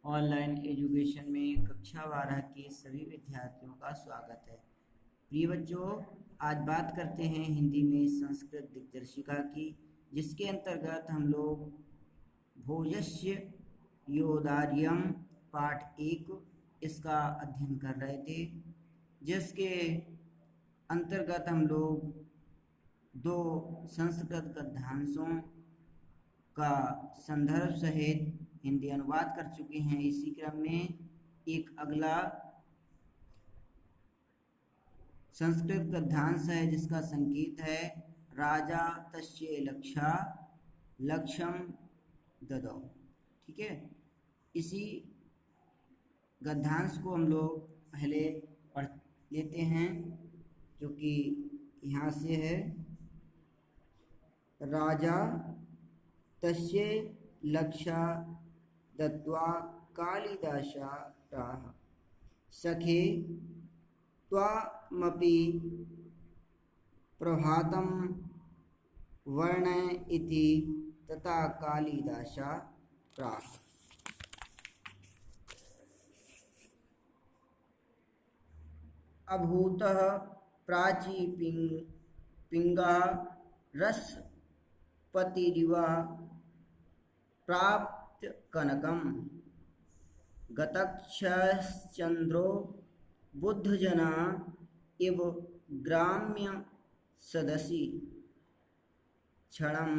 Online education में कक्षा 12 के सभी विद्यार्थियों का स्वागत है। प्रिय बच्चों, आज बात करते हैं हिंदी में संस्कृत दिग्दर्शिका की, जिसके अंतर्गत हम लोग भोजस्य योदार्यम पाठ 1 इसका अध्ययन कर रहे थे, जिसके अंतर्गत हम लोग 2 संस्कृत गद्यांशों का संदर्भ सहित हिंदी अनुवाद कर चुके हैं। इसी क्रम में एक अगला संस्कृत गद्यांश है जिसका संकेत है राजा तस्य लक्षा लक्ष्यम ददौ। ठीक है, इसी गद्यांश को हम लोग पहले पढ़ लेते हैं, जो कि यहाँ से है। राजा तस्य लक्षा दत्वा कालिदासा प्राह सखे त्वामपि प्रभातं वर्णय इति तथा कालिदासा प्राह। अभूतः प्राची पिंगा रसपतिरिव प्राप्त कनकम गतक्षश्चंद्रो बुद्धजना इव ग्राम्य सदसि क्षणं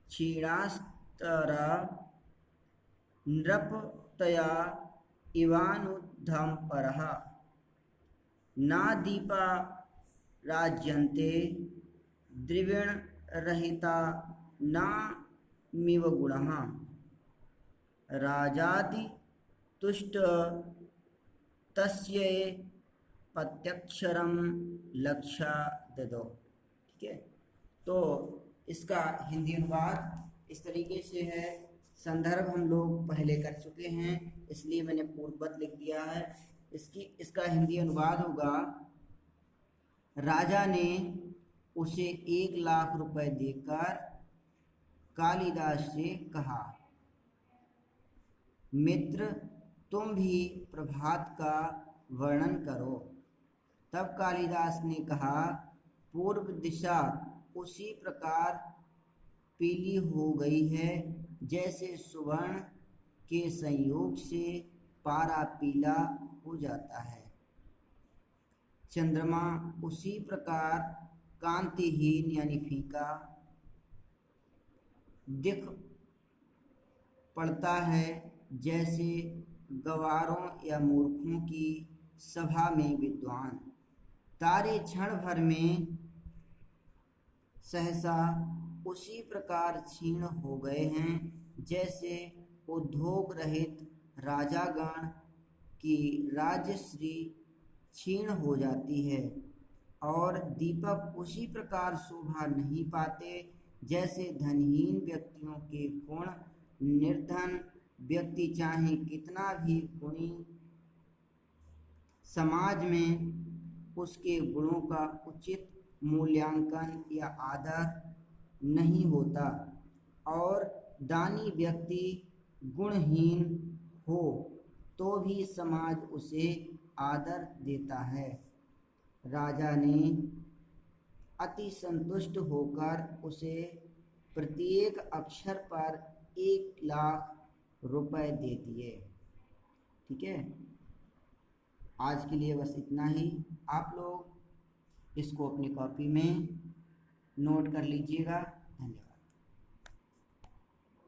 क्षीणास्तरा नृपतया इवानुद्धं परः ना दीपा राज्यन्ते द्रविण रहिता ना मिव गुणः राजाति तुष्ट तस्ये प्रत्यक्षरम लक्षा ददौ। ठीक है, तो इसका हिंदी अनुवाद इस तरीके से है। संदर्भ हम लोग पहले कर चुके हैं, इसलिए मैंने पूर्ववत लिख दिया है। इसका हिंदी अनुवाद होगा, राजा ने उसे 1 लाख रुपए देकर कालिदास से कहा, मित्र तुम भी प्रभात का वर्णन करो। तब कालिदास ने कहा, पूर्व दिशा उसी प्रकार पीली हो गई है जैसे सुवर्ण के संयोग से पारा पीला हो जाता है। चंद्रमा उसी प्रकार कांतिहीन यानी फीका दिख पड़ता है जैसे गवारों या मूर्खों की सभा में विद्वान तारे क्षण भर में सहसा उसी प्रकार क्षीण हो गए हैं जैसे उद्योग रहित राजागण की राजश्री क्षीण हो जाती है, और दीपक उसी प्रकार शोभा नहीं पाते जैसे धनहीन व्यक्तियों के गुण निर्धन व्यक्ति चाहे कितना भी गुणी समाज में उसके गुणों का उचित मूल्यांकन या आदर नहीं होता, और दानी व्यक्ति गुणहीन हो तो भी समाज उसे आदर देता है। राजा ने अति संतुष्ट होकर उसे प्रत्येक अक्षर पर 1 लाख रुपए दे दिए। ठीक है, आज के लिए बस इतना ही। आप लोग इसको अपनी कॉपी में नोट कर लीजिएगा। धन्यवाद।